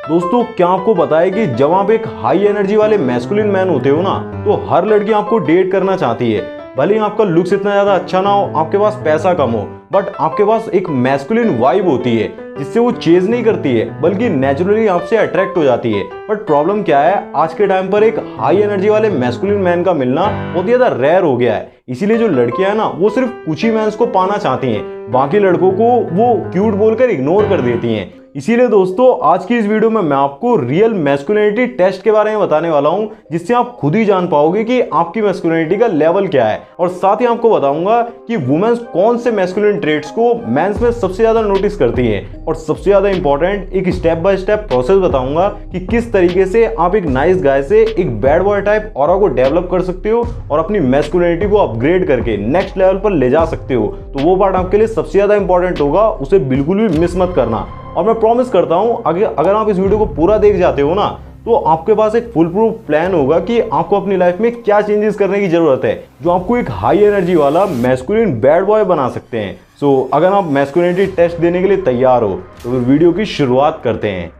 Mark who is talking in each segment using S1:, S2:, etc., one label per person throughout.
S1: दोस्तों क्या आपको पता है कि जब आप एक हाई एनर्जी वाले मैस्कुलिन मैन होते हो ना, तो हर लड़की आपको डेट करना चाहती है। भले ही आपका लुक्स इतना ज्यादा अच्छा ना हो, आपके पास पैसा कम हो, बट आपके पास एक मैस्कुलिन वाइब होती है जिससे वो चेज नहीं करती है बल्कि नेचुरली आपसे अट्रैक्ट हो जाती है। बट प्रॉब्लम क्या है, आज के टाइम पर एक हाई एनर्जी वाले मैस्कुलिन मैन का मिलना बहुत ज्यादा रेयर हो गया है। इसीलिए जो लड़कियां हैं ना, वो सिर्फ कुछ ही मैंस को पाना चाहती हैं, बाकी लड़कों को वो क्यूट बोलकर इग्नोर कर देती हैं। इसीलिए दोस्तों आज की इस वीडियो में मैं आपको रियल मैस्कुलिनिटी टेस्ट के बारे में बताने वाला हूं, जिससे आप खुद ही जान पाओगे कि आपकी मैस्कुलिनिटी का लेवल क्या है। और साथ ही आपको बताऊंगा कि वुमेन्स कौन से मैस्कुलिन ट्रेट्स को मेंस में सबसे ज्यादा नोटिस करती हैं, और सबसे ज्यादा इंपॉर्टेंट एक स्टेप बाय स्टेप प्रोसेस बताऊंगा कि किस तरीके से आप एक नाइस गाय से एक बैड बॉय टाइप ऑरा को डेवलप कर सकते हो और अपनी मैस्कुलिनिटी को अपग्रेड करके नेक्स्ट लेवल पर ले जा सकते हो। तो वो पार्ट आपके लिए सबसे ज्यादा इंपॉर्टेंट होगा, उसे बिल्कुल भी मिस मत करना। और मैं प्रॉमिस करता हूं अगर आप इस वीडियो को पूरा देख जाते हो ना, तो आपके पास एक फुल प्रूफ प्लान होगा कि आपको अपनी लाइफ में क्या चेंजेस करने की जरूरत है जो आपको एक हाई एनर्जी वाला मैस्कुलिन बैड बॉय बना सकते हैं। सो अगर आप मैस्कुलिनिटी टेस्ट देने के लिए तैयार हो तो फिर वीडियो की शुरुआत करते हैं।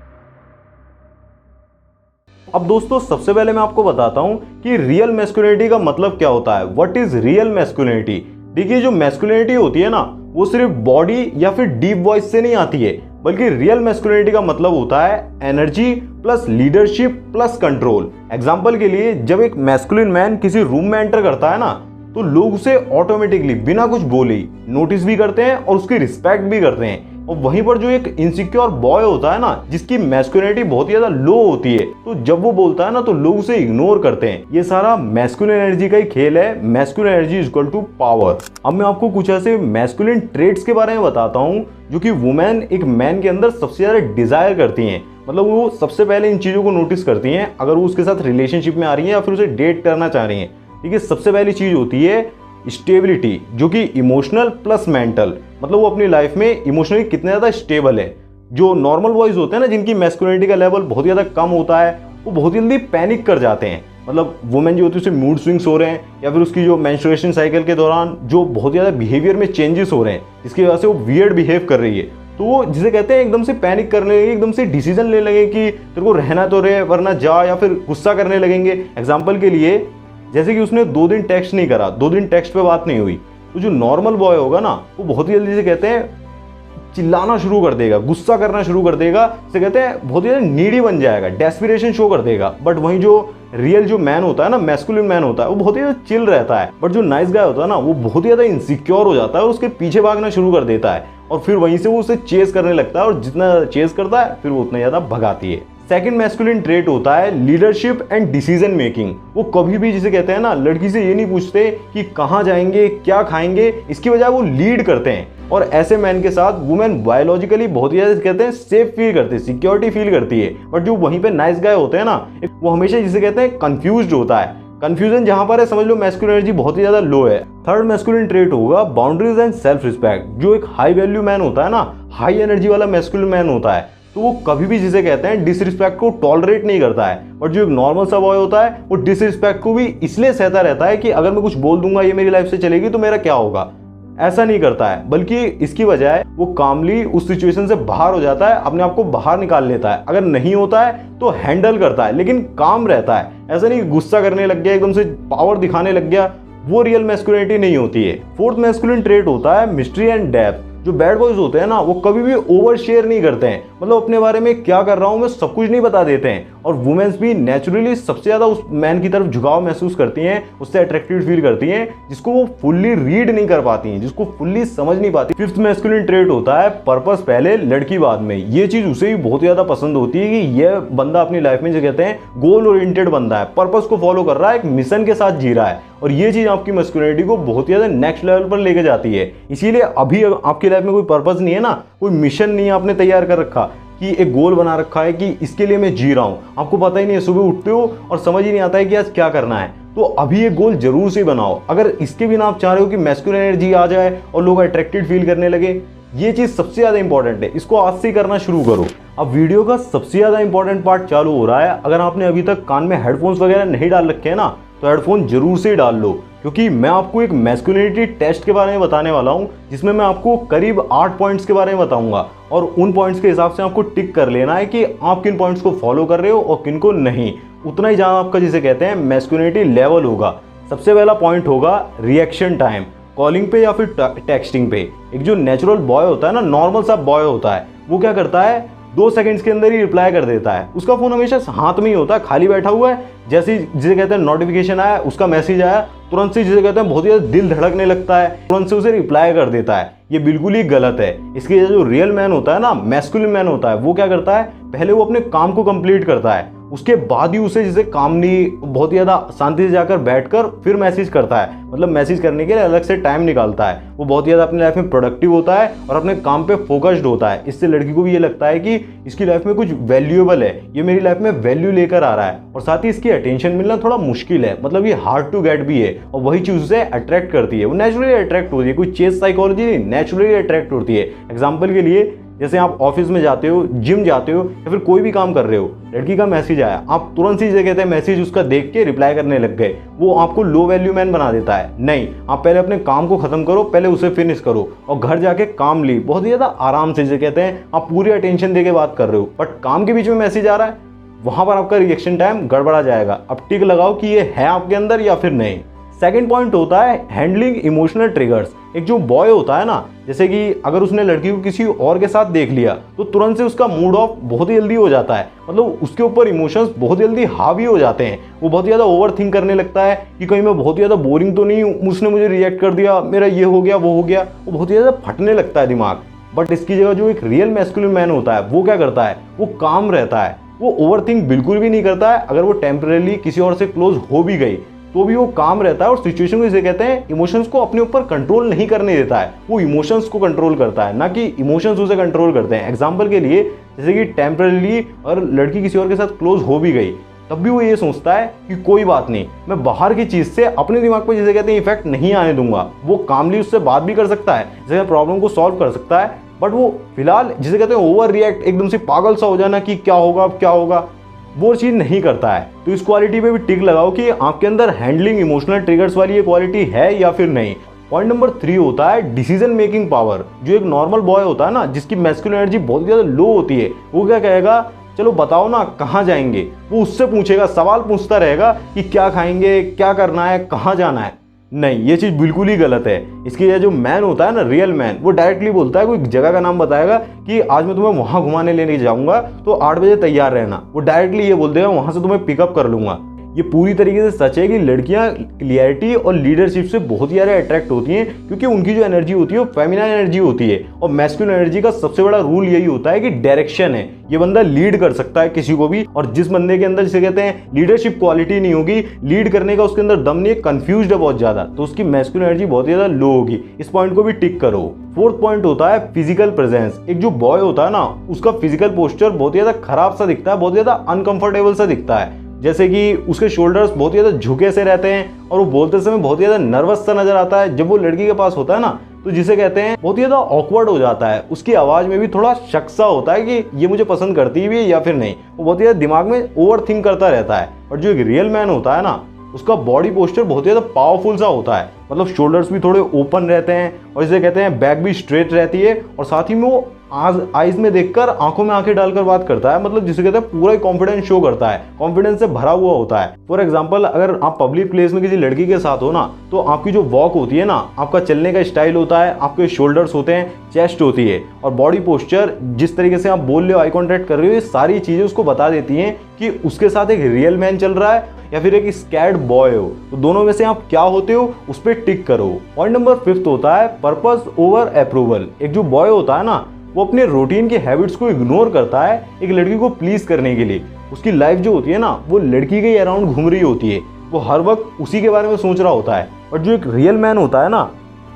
S1: अब दोस्तों सबसे पहले मैं आपको बताता हूं कि रियल मैस्कुलिनिटी का मतलब क्या होता है। What is real masculinity? देखिए, जो मैस्कुलिनिटी होती है ना, वो सिर्फ बॉडी या फिर डीप वॉइस से नहीं आती है, बल्कि रियल मैस्कुलिनिटी का मतलब होता है energy plus leadership plus control. Example के लिए, जब एक मैस्कुलिन मैन किसी रूम में एंटर करता है ना, तो लोग उसे ऑटोमेटिकली बिना कुछ बोले नोटिस भी करते हैं और उसकी रिस्पेक्ट भी करते हैं। और वहीं पर जो एक इनसिक्योर बॉय होता है ना, जिसकी मैस्कुलिनिटी बहुत ही ज्यादा लो होती है, तो जब वो बोलता है ना, तो लोग उसे इग्नोर करते हैं। ये सारा मैस्कुलिन एनर्जी का ही खेल है। Masculine energy is equal to power. अब मैं आपको कुछ ऐसे मैस्कुलिन ट्रेट्स के बारे में बताता हूँ जो कि वुमेन एक मैन के अंदर सबसे ज्यादा डिजायर करती हैं। मतलब वो सबसे पहले इन चीजों को नोटिस करती हैं अगर वो उसके साथ रिलेशनशिप में आ रही है या फिर उसे डेट करना चाह रही है। ठीक है, सबसे पहली चीज होती है स्टेबिलिटी, जो कि इमोशनल प्लस मेंटल। मतलब वो अपनी लाइफ में इमोशनली कितने ज्यादा स्टेबल है। जो नॉर्मल बॉयज होते हैं ना, जिनकी मैस्कुलिनिटी का लेवल बहुत ज्यादा कम होता है, वो बहुत जल्दी पैनिक कर जाते हैं। मतलब वुमेन जो होती है उसे मूड स्विंग्स हो रहे हैं, या फिर उसकी जो मेंस्ट्रुएशन साइकिल के दौरान जो बहुत ज्यादा बिहेवियर में चेंजेस हो रहे हैं, जिसकी वजह से वो वियर्ड बिहेव कर रही है, तो वो जिसे कहते हैं एकदम से पैनिक करने लगे, एकदम से डिसीजन लेने लगे कि तेरे को रहना तो रहे वरना जा, या फिर गुस्सा करने लगेंगे। एग्जाम्पल के लिए, जैसे कि उसने 2 दिन टेक्स्ट नहीं करा, 2 दिन टेक्स्ट पे बात नहीं हुई, तो जो नॉर्मल बॉय होगा ना, वो बहुत ही जल्दी से कहते हैं चिल्लाना शुरू कर देगा, गुस्सा करना शुरू कर देगा, से कहते हैं बहुत ही ज्यादा नीडी बन जाएगा, डेस्पिरेशन शो कर देगा। बट वहीं जो रियल जो मैन होता है ना, मैस्कुलिन मैन होता है, वो बहुत ही ज्यादा चिल रहता है। बट जो नाइस गाय होता है ना, वो बहुत ही ज्यादा इनसिक्योर हो जाता है और उसके पीछे भागना शुरू कर देता है, और फिर वहीं से वो उसे चेस करने लगता है, और जितना चेस करता है फिर वो उतना ज्यादा भगाती है। सेकंड मैस्कुलिन ट्रेट होता है लीडरशिप एंड डिसीजन मेकिंग। वो कभी भी, जिसे कहते हैं ना, लड़की से ये नहीं पूछते कि कहाँ जाएंगे, क्या खाएंगे, इसकी बजाय वो लीड करते हैं। और ऐसे मैन के साथ वुमेन बायोलॉजिकली बहुत ही ज्यादा, कहते हैं, सेफ फील करती है, सिक्योरिटी फील करती है। बट जो वहीं पे नाइस गाय होते हैं ना, वो हमेशा, जिसे कहते हैं, कंफ्यूज्ड होता है। कंफ्यूजन जहां पर है, समझ लो मैस्कुलिन एनर्जी बहुत ही ज्यादा लो है। थर्ड मैस्कुलिन ट्रेट होगा बाउंड्रीज एंड सेल्फ रिस्पेक्ट। जो एक हाई वैल्यू मैन होता है ना, हाई एनर्जी वाला मैस्कुलिन मैन होता है, तो वो कभी भी, जिसे कहते हैं, डिसरिस्पेक्ट को टॉलरेट नहीं करता है। बट जो एक नॉर्मल सा बॉय होता है, वो डिसरिस्पेक्ट को भी इसलिए सहता रहता है कि अगर मैं कुछ बोल दूंगा, ये मेरी लाइफ से चलेगी तो मेरा क्या होगा, ऐसा नहीं करता है। बल्कि इसकी बजाय वो कामली उस सिचुएशन से बाहर हो जाता है, अपने आप को बाहर निकाल लेता है। अगर नहीं होता है तो हैंडल करता है, लेकिन काम रहता है। ऐसा नहीं गुस्सा करने लग गया, एकदम से पावर दिखाने लग गया, वो रियल मैस्कुलिनिटी नहीं होती है। फोर्थ मैस्कुलिन ट्रेट होता है मिस्ट्री एंड डेप्थ। जो बैड बॉयज होते हैं ना, वो कभी भी ओवर शेयर नहीं करते हैं। मतलब अपने बारे में क्या कर रहा हूं मैं सब कुछ नहीं बता देते हैं। और वुमेन्स भी नेचुरली सबसे ज्यादा उस मैन की तरफ झुकाव महसूस करती हैं, उससे अट्रैक्टिव फील करती हैं, जिसको वो फुल्ली रीड नहीं कर पाती हैं, जिसको फुल्ली समझ नहीं पाती। फिफ्थ मैस्कुलिन ट्रेट होता है पर्पस पहले लड़की बाद में। ये चीज उसे भी बहुत ज्यादा पसंद होती है कि यह बंदा अपनी लाइफ में, जो कहते हैं, गोल ओरिएंटेड बंदा है, पर्पस को फॉलो कर रहा है, एक मिशन के साथ जी रहा है। और ये चीज आपकी मैस्कुलिनिटी को बहुत ज्यादा नेक्स्ट लेवल पर लेके जाती है। इसीलिए अभी आपकी लाइफ में कोई पर्पस नहीं है ना, कोई मिशन नहीं है आपने तैयार कर रखा कि एक गोल बना रखा है कि इसके लिए मैं जी रहा हूं, आपको पता ही नहीं है, सुबह उठते हो और समझ ही नहीं आता है कि आज क्या करना है, तो अभी ये गोल जरूर से बनाओ। अगर इसके बिना आप चाह रहे हो कि मैस्कुलिन एनर्जी आ जाए और लोग अट्रैक्टेड फील करने लगे, ये चीज सबसे ज्यादा इंपॉर्टेंट है। इसको आज से करना शुरू करो। अब वीडियो का सबसे ज्यादा इंपॉर्टेंट पार्ट चालू हो रहा है। अगर आपने अभी तक कान में हेडफोन्स वगैरह नहीं डाल रखे हैं ना, तो हेडफोन जरूर से डाल लो, क्योंकि मैं आपको एक मैस्कुलिनिटी टेस्ट के बारे में बताने वाला हूँ, जिसमें मैं आपको करीब 8 पॉइंट्स के बारे में बताऊंगा और उन पॉइंट्स के हिसाब से आपको टिक कर लेना है कि आप किन पॉइंट्स को फॉलो कर रहे हो और किन को नहीं। उतना ही ज़्यादा आपका जिसे कहते हैं मैस्कुलिनिटी लेवल होगा। सबसे पहला पॉइंट होगा रिएक्शन टाइम, कॉलिंग पे या फिर टेक्सटिंग पे। एक जो नेचुरल बॉय होता है ना, नॉर्मल सा बॉय होता है, वो क्या करता है 2 सेकंड्स के अंदर ही रिप्लाई कर देता है। उसका फ़ोन हमेशा हाथ में ही होता है, खाली बैठा हुआ है। जैसे जिसे कहते हैं नोटिफिकेशन आया, उसका मैसेज आया, तुरंत से जिसे कहते हैं बहुत ज़्यादा दिल धड़कने लगता है, तुरंत से उसे रिप्लाई कर देता है। ये बिल्कुल ही गलत है। इसके जो रियल मैन होता है ना, मैस्कुलिन मैन होता है, वो क्या करता है, पहले वो अपने काम को कंप्लीट करता है, उसके बाद ही उसे जिसे कामली बहुत ज़्यादा शांति से जाकर बैठकर फिर मैसेज करता है। मतलब मैसेज करने के लिए अलग से टाइम निकालता है। वो बहुत ज़्यादा अपनी लाइफ में प्रोडक्टिव होता है और अपने काम पे फोकस्ड होता है। इससे लड़की को भी ये लगता है कि इसकी लाइफ में कुछ वैल्यूएबल है, ये मेरी लाइफ में वैल्यू लेकर आ रहा है। और साथ ही इसकी अटेंशन मिलना थोड़ा मुश्किल है, मतलब ये हार्ड टू गेट भी है और वही चीज़ उसे अट्रैक्ट करती है। वो नेचुरली अट्रैक्ट होती है, कोई चेस साइकोलॉजी नहीं, नेचुरली अट्रैक्ट होती है। एग्जाम्पल के लिए जैसे आप ऑफिस में जाते हो, जिम जाते हो या फिर कोई भी काम कर रहे हो, लड़की का मैसेज आया, आप तुरंत ही जगह कहते हैं मैसेज उसका देख के रिप्लाई करने लग गए, वो आपको लो वैल्यू मैन बना देता है। नहीं, आप पहले अपने काम को खत्म करो, पहले उसे फिनिश करो और घर जाके काम ली बहुत ज़्यादा आराम से, जैसे कहते हैं आप पूरी अटेंशन दे के बात कर रहे हो, बट काम के बीच में मैसेज आ रहा है, वहां पर आपका रिएक्शन टाइम गड़बड़ा जाएगा। अब टिक लगाओ कि ये है आपके अंदर या फिर नहीं। सेकंड पॉइंट होता है हैंडलिंग इमोशनल ट्रिगर्स। एक जो बॉय होता है ना, जैसे कि अगर उसने लड़की को किसी और के साथ देख लिया तो तुरंत से उसका मूड ऑफ बहुत ही जल्दी हो जाता है। मतलब उसके ऊपर इमोशंस बहुत जल्दी हावी हो जाते हैं। वो बहुत ज़्यादा ओवर थिंक करने लगता है कि कहीं मैं बहुत ज़्यादा बोरिंग तो नहीं हूँ, उसने मुझे रिएक्ट कर दिया, मेरा ये हो गया वो हो गया, वो बहुत ज़्यादा फटने लगता है दिमाग। बट इसकी जगह जो एक रियल मैस्कुलिन मैन होता है, वो क्या करता है, वो काम रहता है, वो ओवर थिंक बिल्कुल भी नहीं करता है। अगर वो टेम्परेली किसी और से क्लोज हो भी गई तो भी वो काम रहता है और सिचुएशन को, इसे कहते हैं इमोशंस को अपने ऊपर कंट्रोल नहीं करने देता है। वो इमोशंस को कंट्रोल करता है, ना कि इमोशंस उसे कंट्रोल करते हैं। एग्जांपल के लिए जैसे कि टेम्परेली और लड़की किसी और के साथ क्लोज हो भी गई, तब भी वो ये सोचता है कि कोई बात नहीं, मैं बाहर की चीज़ से अपने दिमाग पर जिसे कहते हैं इफेक्ट नहीं आने दूंगा। वो कामली उससे बात भी कर सकता है, जैसे प्रॉब्लम को सॉल्व कर सकता है, बट वो फिलहाल जिसे कहते हैं ओवर रिएक्ट, एकदम से पागल सा हो जाना कि क्या होगा अब क्या होगा, वो चीज़ नहीं करता है। तो इस क्वालिटी पे भी टिक लगाओ कि आपके अंदर हैंडलिंग इमोशनल ट्रिगर्स वाली ये क्वालिटी है या फिर नहीं। पॉइंट नंबर 3 होता है डिसीजन मेकिंग पावर। जो एक नॉर्मल बॉय होता है ना, जिसकी मैस्कुलिन एनर्जी बहुत ज़्यादा लो होती है, वो क्या कहेगा, चलो बताओ ना कहाँ जाएंगे। वो उससे पूछेगा, सवाल पूछता रहेगा कि क्या खाएंगे, क्या करना है, कहाँ जाना है। नहीं, ये चीज़ बिल्कुल ही गलत है। इसके लिए जो मैन होता है ना, रियल मैन, वो डायरेक्टली बोलता है, कोई जगह का नाम बताएगा कि आज मैं तुम्हें वहाँ घुमाने लेने जाऊँगा तो 8 बजे तैयार रहना, वो डायरेक्टली ये बोल देगा वहाँ से तुम्हें पिकअप कर लूँगा। ये पूरी तरीके से सच है कि लड़कियां क्लियरिटी और लीडरशिप से बहुत ज़्यादा अट्रैक्ट होती हैं, क्योंकि उनकी जो एनर्जी होती है वो फेमिनाइन एनर्जी होती है। और मैस्कुलिन एनर्जी का सबसे बड़ा रूल यही होता है कि डायरेक्शन है। ये बंदा लीड कर सकता है किसी को भी, और जिस बंदे के अंदर जिसे कहते हैं लीडरशिप क्वालिटी नहीं होगी, लीड करने का उसके अंदर दम नहीं है, कंफ्यूज्ड है बहुत ज़्यादा, तो उसकी मैस्कुलिन एनर्जी बहुत ज़्यादा लो होगी। इस पॉइंट को भी टिक करो। फोर्थ पॉइंट होता है फिजिकल प्रेजेंस। एक जो बॉय होता है ना, उसका फिजिकल पोस्चर बहुत ज़्यादा खराब सा दिखता है, बहुत ज़्यादा अनकंफर्टेबल सा दिखता है। जैसे कि उसके शोल्डर्स बहुत ज़्यादा झुके से रहते हैं और वो बोलते समय बहुत ज़्यादा नर्वस सा नजर आता है। जब वो लड़की के पास होता है ना, तो जिसे कहते हैं बहुत ज़्यादा ऑकवर्ड हो जाता है। उसकी आवाज़ में भी थोड़ा शक सा होता है कि ये मुझे पसंद करती भी है या फिर नहीं। वो बहुत ज़्यादा दिमाग में ओवर थिंक करता रहता है। और जो एक रियल मैन होता है ना, उसका बॉडी पोस्चर बहुत ज़्यादा पावरफुल सा होता है। मतलब शोल्डर्स भी थोड़े ओपन रहते हैं और जिसे कहते हैं बैक भी स्ट्रेट रहती है, और साथ ही में वो आइज में देखकर आंखों में आंखें डालकर बात करता है। मतलब जिसे कहते हैं पूरा कॉन्फिडेंस शो करता है, कॉन्फिडेंस से भरा हुआ होता है। फॉर एग्जांपल, अगर आप पब्लिक प्लेस में किसी लड़की के साथ हो ना, तो आपकी जो वॉक होती है ना, आपका चलने का स्टाइल होता है, आपके शोल्डर्स होते हैं, चेस्ट होती है और बॉडी पोस्चर, जिस तरीके से आप बोल रहे हो, आई कॉन्टैक्ट कर रहे हो, ये सारी चीज़ें उसको बता देती हैं कि उसके साथ एक रियल मैन चल रहा है या फिर एक स्कैर्ड बॉय हो। तो दोनों में से आप क्या होते हो, उस पर टिक करो। पॉइंट नंबर 5 होता है पर्पस ओवर अप्रूवल। एक जो बॉय होता है ना, वो अपने रूटीन के हैबिट्स को इग्नोर करता है एक लड़की को प्लीज करने के लिए। उसकी लाइफ जो होती है ना, वो लड़की के अराउंड घूम रही होती है, वो हर वक्त उसी के बारे में सोच रहा होता है। और जो एक रियल मैन होता है ना,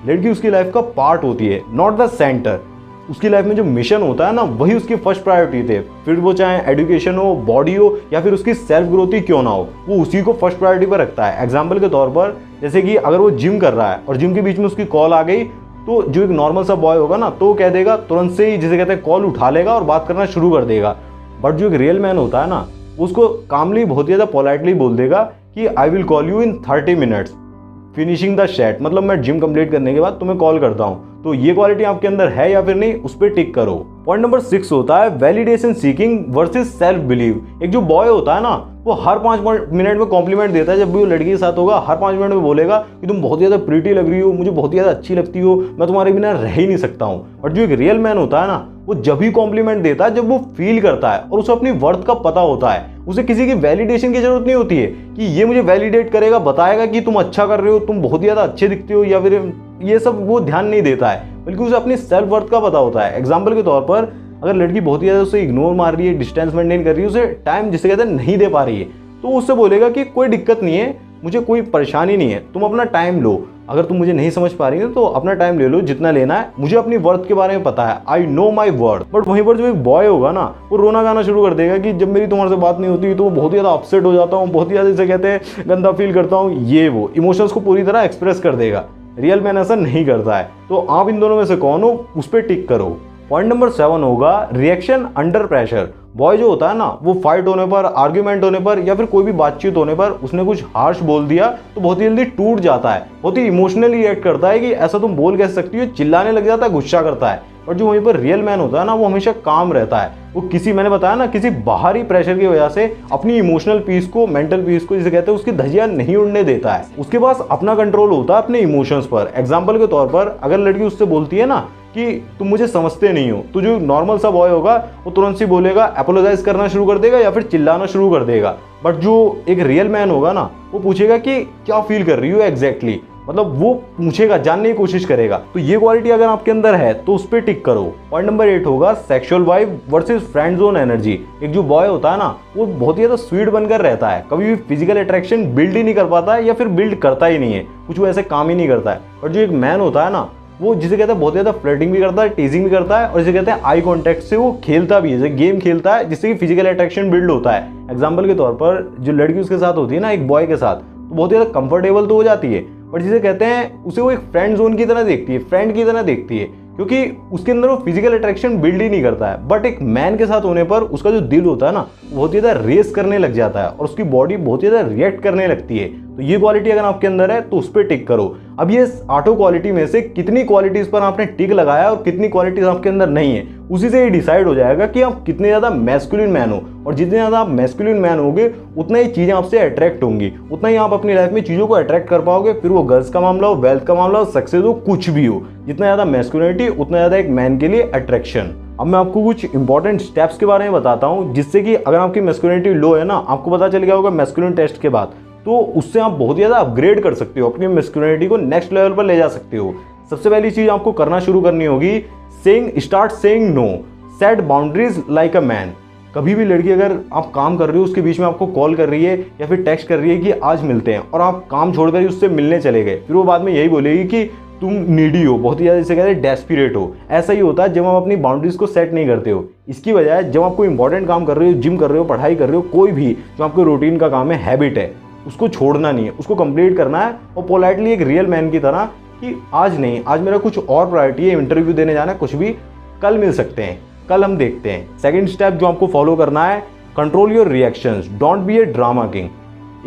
S1: लड़की उसकी लाइफ का पार्ट होती है, नॉट द सेंटर। उसकी लाइफ में जो मिशन होता है ना, वही उसकी फर्स्ट प्रायोरिटी थे। फिर वो चाहे एजुकेशन हो, बॉडी हो या फिर उसकी सेल्फ ग्रोथ ही क्यों ना हो, वो उसी को फर्स्ट प्रायोरिटी पर रखता है। एग्जाम्पल के तौर पर, जैसे कि अगर वो जिम कर रहा है और जिम के बीच में उसकी कॉल आ गई, तो जो एक नॉर्मल सा बॉय होगा ना, तो वो कह देगा, तुरंत से ही जिसे कहते हैं कॉल उठा लेगा और बात करना शुरू कर देगा। बट जो एक रियल मैन होता है ना, उसको कामली बहुत ज़्यादा पोलाइटली बोल देगा कि I will call you in 30 minutes. Finishing the set, मतलब मैं जिम कंप्लीट करने के बाद तुम्हें कॉल करता हूँ। तो ये क्वालिटी आपके अंदर है या फिर नहीं, उस पर टिक करो। पॉइंट नंबर 6 होता है validation seeking versus self believe. एक जो बॉय होता है ना, वो हर 5 मिनट में कॉम्प्लीमेंट देता है। जब भी वो लड़की के साथ होगा, हर 5 मिनट में बोलेगा कि तुम बहुत ज़्यादा प्रीटी लग रही हो, मुझे बहुत ज़्यादा अच्छी लगती हो, मैं तुम्हारे बिना रह ही नहीं सकता हूँ। और जो एक रियल मैन होता है ना, वो जब भी कॉम्प्लीमेंट देता है जब वो फील करता है और उसे अपनी वर्थ का पता होता है। उसे किसी की वैलिडेशन की जरूरत नहीं होती है कि ये मुझे वैलिडेट करेगा, बताएगा कि तुम अच्छा कर रहे हो, तुम बहुत ज़्यादा अच्छे दिखते हो, या फिर ये सब वो ध्यान नहीं देता है, बल्कि उसे अपनी सेल्फ वर्थ का पता होता है। एग्जाम्पल के तौर पर, अगर लड़की बहुत ही ज़्यादा उसे इग्नोर मार रही है, डिस्टेंस मेंटेन कर रही है, उसे टाइम जिसे कहते हैं नहीं दे पा रही है, तो उससे बोलेगा कि कोई दिक्कत नहीं है, मुझे कोई परेशानी नहीं है, तुम अपना टाइम लो। अगर तुम मुझे नहीं समझ पा रही हो तो अपना टाइम ले लो, जितना लेना है, मुझे अपनी वर्थ के बारे में पता है, I know my worth. But वहीं पर जो एक बॉय होगा ना, वो रोना गाना शुरू कर देगा कि जब मेरी तुम्हारे से बात नहीं होती तो मैं बहुत ज़्यादा अपसेट हो जाता हूँ, बहुत ज़्यादा इसे कहते हैं गंदा फील करता हूँ, ये वो इमोशंस को पूरी तरह एक्सप्रेस कर देगा। रियल मैन ऐसा नहीं करता है। तो आप इन दोनों में से कौन हो, उस पर टिक करो। पॉइंट नंबर 7 होगा रिएक्शन अंडर प्रेशर। बॉय जो होता है ना, वो फाइट होने पर, आर्ग्यूमेंट होने पर, या फिर कोई भी बातचीत होने पर उसने कुछ हार्श बोल दिया तो बहुत ही जल्दी टूट जाता है, बहुत ही इमोशनली रिएक्ट करता है कि ऐसा तुम बोल कैसे सकती हो, चिल्लाने लग जाता है, गुस्सा करता है। और जो वहीं पर रियल मैन होता है ना, वो हमेशा काम रहता है। वो किसी, मैंने बताया ना, किसी बाहरी प्रेशर की वजह से अपनी इमोशनल पीस को, मेंटल पीस को, जिसे कहते हैं, उसकी धज्जियां नहीं उड़ने देता है। उसके पास अपना कंट्रोल होता है अपने इमोशंस पर। एग्जाम्पल के तौर पर, अगर लड़की उससे बोलती है ना कि तुम मुझे समझते नहीं हो, तो जो नॉर्मल सा बॉय होगा वो तुरंत सी बोलेगा, अपोलोजाइज करना शुरू कर देगा या फिर चिल्लाना शुरू कर देगा। बट जो एक रियल मैन होगा ना, वो पूछेगा कि क्या फील कर रही हो एग्जैक्टली, मतलब वो पूछेगा, जानने की कोशिश करेगा। तो ये क्वालिटी अगर आपके अंदर है तो उस पर टिक करो। पॉइंट नंबर 8 होगा sexual vibe versus friend zone energy. एक जो बॉय होता है ना, वो बहुत ही ज्यादा स्वीट बनकर रहता है, कभी भी फिजिकल अट्रैक्शन बिल्ड ही नहीं कर पाता है, या फिर बिल्ड करता ही नहीं है, कुछ वो ऐसे काम ही नहीं करता है। और जो एक मैन होता है ना, वो जिसे कहते हैं बहुत ज़्यादा फ्लर्टिंग भी करता है, टीजिंग भी करता है, और जिसे कहते हैं आई कॉन्टैक्ट से वो खेलता भी है, जैसे गेम खेलता है, जिससे कि फिजिकल अट्रैक्शन बिल्ड होता है। एग्जाम्पल के तौर पर, जो लड़की उसके साथ होती है ना, एक बॉय के साथ, तो बहुत ज़्यादा कंफर्टेबल तो हो जाती है, बट जिसे कहते हैं, उसे वो एक फ्रेंड जोन की तरह देखती है, फ्रेंड की तरह देखती है, क्योंकि उसके अंदर वो फिजिकल अट्रैक्शन बिल्ड ही नहीं करता है। बट एक मैन के साथ होने पर उसका जो दिल होता है ना, बहुत ज़्यादा रेस करने लग जाता है और उसकी बॉडी बहुत ज़्यादा रिएक्ट करने लगती है। तो ये क्वालिटी अगर आपके अंदर है तो उस पर टिक करो। अब ये 8 क्वालिटी में से कितनी क्वालिटीज़ पर आपने टिक लगाया और कितनी क्वालिटीज़ आपके अंदर नहीं है, उसी से ये डिसाइड हो जाएगा कि आप कितने ज़्यादा मैस्कुलिन मैन हो। और जितने ज़्यादा आप मैस्कुलिन मैन होगे, उतना ही चीज़ें आपसे अट्रैक्ट होंगी, उतना ही आप अपनी लाइफ में चीज़ों को अट्रैक्ट कर पाओगे। फिर वो गर्ल्स का मामला हो, वेल्थ का मामला हो, सक्सेस हो, कुछ भी हो, जितना ज़्यादा मैस्कुलिनिटी उतना ज़्यादा एक मैन के लिए अट्रैक्शन। अब मैं आपको कुछ इंपॉर्टेंट स्टेप्स के बारे में बताता हूँ, जिससे कि अगर आपकी मैस्कुलिनिटी लो है ना, आपको पता चल गया होगा मैस्कुलिन टेस्ट के बाद, तो उससे आप बहुत ज़्यादा अपग्रेड कर सकते हो, अपनी मैस्कुलिनिटी को नेक्स्ट लेवल पर ले जा सकते हो। सबसे पहली चीज़ आपको करना शुरू करनी होगी, start saying no, set boundaries like a man. कभी भी लड़की अगर आप काम कर रहे हो, उसके बीच में आपको कॉल कर रही है या फिर टेक्स्ट कर रही है कि आज मिलते हैं, और आप काम छोड़कर ही उससे मिलने चले गए, फिर वो बाद में यही बोलेगी कि तुम नीडी हो, बहुत ही ज़्यादा जिसे कहते हैं डेस्पिरेट हो। ऐसा ही होता है जब आप अपनी बाउंड्रीज को सेट नहीं करते हो। इसकी वजह जब आप कोई इंपॉर्टेंट काम कर रहे हो, जिम कर रहे हो, पढ़ाई कर रहे हो, कोई भी जो आपके रूटीन का काम है, हैबिट है, उसको छोड़ना नहीं है, उसको कंप्लीट करना है। और पोलाइटली एक रियल मैन की तरह कि आज नहीं, आज मेरा कुछ और प्रायोरिटी है, इंटरव्यू देने जाना है, कुछ भी, कल मिल सकते हैं, कल हम देखते हैं। सेकंड स्टेप जो आपको फॉलो करना है, control your reactions, don't be A drama king.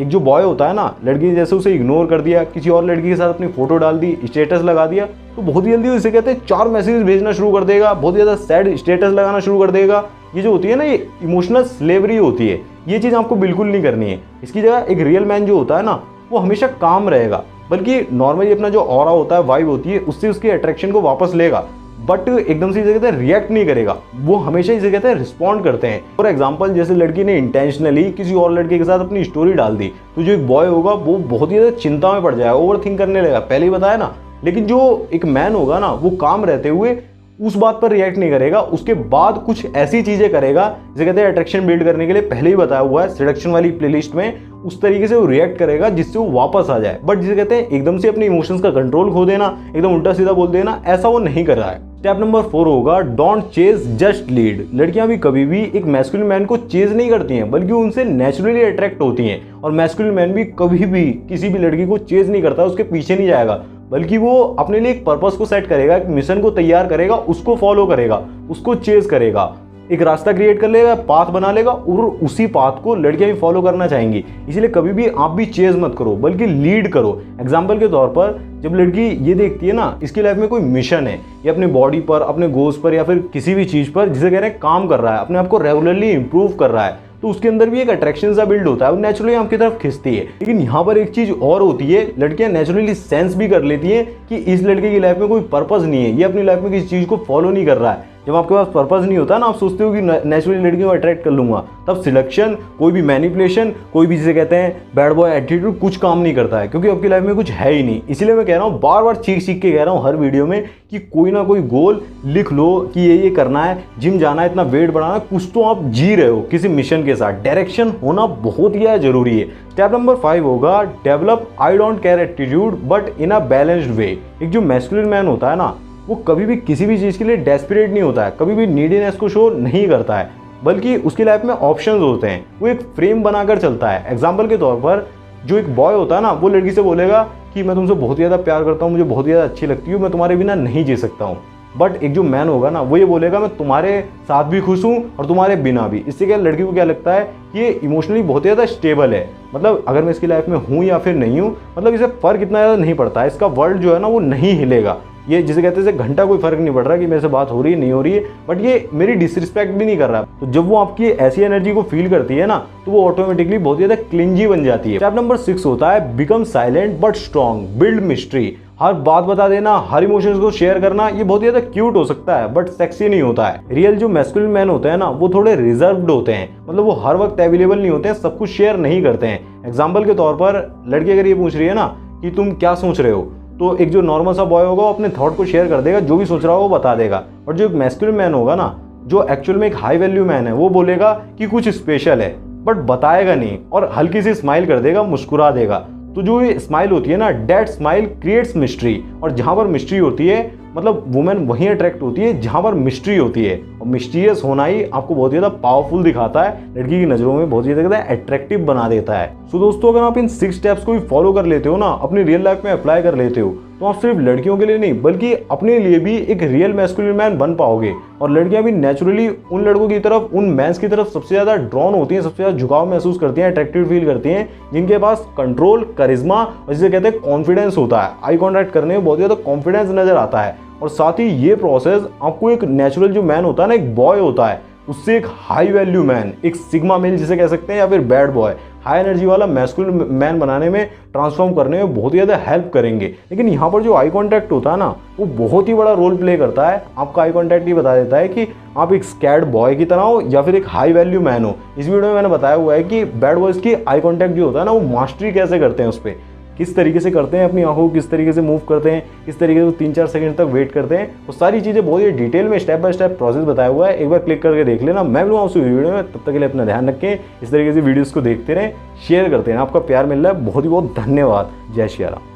S1: एक जो बॉय होता है ना, लड़की जैसे उसे इग्नोर कर दिया, किसी और लड़की के साथ अपनी फोटो डाल दी, स्टेटस लगा दिया, तो बहुत जल्दी उसे कहते हैं 4 मैसेज भेजना शुरू कर देगा, बहुत ज़्यादा सैड स्टेटस लगाना शुरू कर देगा। ये जो होती है ना, ये इमोशनल स्लेवरी होती है। ये चीज़ आपको बिल्कुल नहीं करनी है। इसकी जगह एक रियल मैन जो होता है ना, वो हमेशा काम रहेगा, बल्कि नॉर्मली अपना जो ऑरा होता है, वाइब होती है, उससे उसकी अट्रैक्शन को वापस लेगा, बट एकदम से इसे कहते हैं रिएक्ट नहीं करेगा। वो हमेशा इसे कहते हैं रिस्पॉन्ड करते हैं। फॉर एग्जांपल, जैसे लड़की ने इंटेंशनली किसी और लड़के के साथ अपनी स्टोरी डाल दी, तो जो एक बॉय होगा वो बहुत ही ज़्यादा चिंता में पड़ जाएगा, ओवर थिंक करने लगेगा, पहले ही बताया ना। लेकिन जो एक मैन होगा ना, वो काम रहते हुए उस बात पर रिएक्ट नहीं करेगा, उसके बाद कुछ ऐसी चीज़ें करेगा जिसे कहते हैं अट्रैक्शन बिल्ड करने के लिए पहले ही बताया हुआ है सिलेक्शन वाली प्लेलिस्ट में, उस तरीके से वो रिएक्ट करेगा जिससे वो वापस आ जाए। बट जिसे कहते हैं एकदम से अपने इमोशंस का कंट्रोल खो देना, एकदम उल्टा सीधा बोल देना, ऐसा वो नहीं कर रहा है। स्टेप नंबर 4 होगा डोंट चेज जस्ट लीड। लड़कियां भी कभी भी एक मैस्कुलिन मैन को चेज नहीं करती हैं, बल्कि उनसे नेचुरली अट्रैक्ट होती हैं। और मैस्कुलिन मैन भी कभी भी किसी भी लड़की को चेज नहीं करता, उसके पीछे नहीं जाएगा, बल्कि वो अपने लिए एक पर्पस को सेट करेगा, एक मिशन को तैयार करेगा, उसको फॉलो करेगा, उसको चेज करेगा। एक रास्ता क्रिएट कर लेगा, पाथ बना लेगा और उसी पाथ को लड़कियां भी फॉलो करना चाहेंगी। इसलिए कभी भी आप भी चेज मत करो बल्कि लीड करो। एग्जाम्पल के तौर पर जब लड़की ये देखती है ना इसकी लाइफ में कोई मिशन है, ये अपने बॉडी पर, अपने गोल्स पर या फिर किसी भी चीज़ पर जिसे कह रहे हैं काम कर रहा है, अपने आप को रेगुलरली इंप्रूव कर रहा है, तो उसके अंदर भी एक अट्रैक्शन सा बिल्ड होता है, वो नेचुरली आपकी तरफ खिंचती है। लेकिन यहाँ पर एक चीज़ और होती है, लड़कियां नेचुरली सेंस भी कर लेती हैं कि इस लड़के की लाइफ में कोई पर्पस नहीं है, ये अपनी लाइफ में किसी चीज़ को फॉलो नहीं कर रहा है। जब आपके पास पर्पस नहीं होता ना, आप सोचते हो कि नेचुरली लड़कियों को अट्रैक्ट कर लूंगा, तब सिलेक्शन, कोई भी मैनिपुलेशन, कोई भी जिसे कहते हैं बैड बॉय एटीट्यूड कुछ काम नहीं करता है, क्योंकि आपकी लाइफ में कुछ है ही नहीं। इसीलिए मैं कह रहा हूँ, बार बार चीख के कह रहा हूँ हर वीडियो में कि कोई ना कोई गोल लिख लो कि ये करना है, जिम जाना है, इतना वेट बढ़ाना है, कुछ तो आप जी रहे हो किसी मिशन के साथ। डायरेक्शन होना बहुत ही जरूरी है। स्टेप नंबर 5 होगा develop I don't care attitude but in a balanced way. एक जो मैस्कुलिन मैन होता है ना, वो कभी भी किसी भी चीज़ के लिए डेस्परेट नहीं होता है, कभी भी नीडीनेस को शो नहीं करता है, बल्कि उसकी लाइफ में ऑप्शंस होते हैं, वो एक फ्रेम बनाकर चलता है। एग्जाम्पल के तौर पर जो एक बॉय होता है ना, वो लड़की से बोलेगा कि मैं तुमसे बहुत ज़्यादा प्यार करता हूँ, मुझे बहुत ज़्यादा अच्छी लगती हूँ, मैं तुम्हारे बिना नहीं जी सकता हूँ। बट एक जो मैन होगा ना, वो ये बोलेगा मैं तुम्हारे साथ भी खुश हूँ और तुम्हारे बिना भी। इससे क्या लड़की को क्या लगता है कि ये इमोशनली बहुत ज़्यादा स्टेबल है, मतलब अगर मैं इसकी लाइफ में हूँ या फिर नहीं हूँ, मतलब इसे फ़र्क इतना ज़्यादा नहीं पड़ता है, इसका वर्ल्ड जो है ना वो नहीं हिलेगा। ये जिसे कहते हैं घंटा कोई फर्क नहीं पड़ रहा कि मेरे से बात हो रही है नहीं हो रही है, बट ये मेरी डिसरिस्पेक्ट भी नहीं कर रहा। तो जब वो आपकी ऐसी एनर्जी को फील करती है ना, तो वो ऑटोमेटिकली बहुत ज़्यादा क्लिंजी बन जाती है। स्टेप नंबर 6 होता है become silent but strong, build mystery. हर बात बता देना, हर इमोशंस को शेयर करना, ये बहुत ज़्यादा क्यूट हो सकता है बट सेक्सी नहीं होता है। रियल जो मैस्कुलिन मैन होते हैं ना, वो थोड़े रिजर्व्ड होते हैं, मतलब वो हर वक्त अवेलेबल नहीं होते हैं, सब कुछ शेयर नहीं करते हैं। एग्जाम्पल के तौर पर लड़की अगर ये पूछ रही है ना कि तुम क्या सोच रहे हो, तो एक जो नॉर्मल सा बॉय होगा वो अपने थॉट को शेयर कर देगा, जो भी सोच रहा हो वो बता देगा। और जो एक मैस्कुलिन मैन होगा ना, जो एक्चुअल में एक हाई वैल्यू मैन है, वो बोलेगा कि कुछ स्पेशल है बट बताएगा नहीं, और हल्की सी स्माइल कर देगा, मुस्कुरा देगा। तो जो ये स्माइल होती है ना, डेट स्माइल क्रिएट्स मिस्ट्री। और जहाँ पर मिस्ट्री होती है, मतलब वुमेन वहीं अट्रैक्ट होती है जहाँ पर मिस्ट्री होती है, और मिस्टीरियस होना ही आपको बहुत ज़्यादा पावरफुल दिखाता है, लड़की की नज़रों में बहुत ज़्यादा अट्रैक्टिव बना देता है। सो दोस्तों, अगर आप इन 6 स्टेप्स को भी फॉलो कर लेते हो ना, अपनी रियल लाइफ में अप्लाई कर लेते हो, तो आप सिर्फ लड़कियों के लिए नहीं बल्कि अपने लिए भी एक रियल मैस्कुलिन मैन बन पाओगे। और लड़कियां भी नेचुरली उन लड़कों की तरफ, उन मैंस की तरफ सबसे ज़्यादा ड्रॉन होती हैं, सबसे ज़्यादा झुकाव महसूस करती हैं, अट्रैक्टिव फील करती हैं, जिनके पास कंट्रोल, करिश्मा और जिसे कहते हैं कॉन्फिडेंस होता है। आई कॉन्टैक्ट करने में बहुत ज़्यादा कॉन्फिडेंस नजर आता है। और साथ ही ये प्रोसेस आपको एक नेचुरल जो मैन होता है ना, एक बॉय होता है, उससे एक हाई वैल्यू मैन, एक सिग्मा मेल जिसे कह सकते हैं, या फिर बैड बॉय, हाई एनर्जी वाला मैस्कुलिन मैन बनाने में, ट्रांसफॉर्म करने में बहुत ज़्यादा हेल्प करेंगे। लेकिन यहाँ पर जो आई कांटेक्ट होता है ना, वो बहुत ही बड़ा रोल प्ले करता है। आपका आई कांटेक्ट ही बता देता है कि आप एक स्कैर्ड बॉय की तरह हो या फिर एक हाई वैल्यू मैन हो। इस वीडियो में मैंने बताया हुआ है कि बैड बॉयज़ की आई कांटेक्ट जो होता है ना, वो मास्टरी कैसे करते हैं, उस पर किस तरीके से करते हैं, अपनी आंखों को किस तरीके से मूव करते हैं, किस तरीके से 3-4 सेकंड तक वेट करते हैं, वो सारी चीज़ें बहुत ही डिटेल में स्टेप बाय स्टेप प्रोसेस बताया हुआ है। एक बार क्लिक करके देख लेना। मैं मिलूंगा उस वीडियो में, तब तक के लिए अपना ध्यान रखें, इस तरीके से वीडियोस को देखते रहें, शेयर करते हैं। आपका प्यार मिल रहा है, बहुत ही बहुत धन्यवाद। जय श्री राम।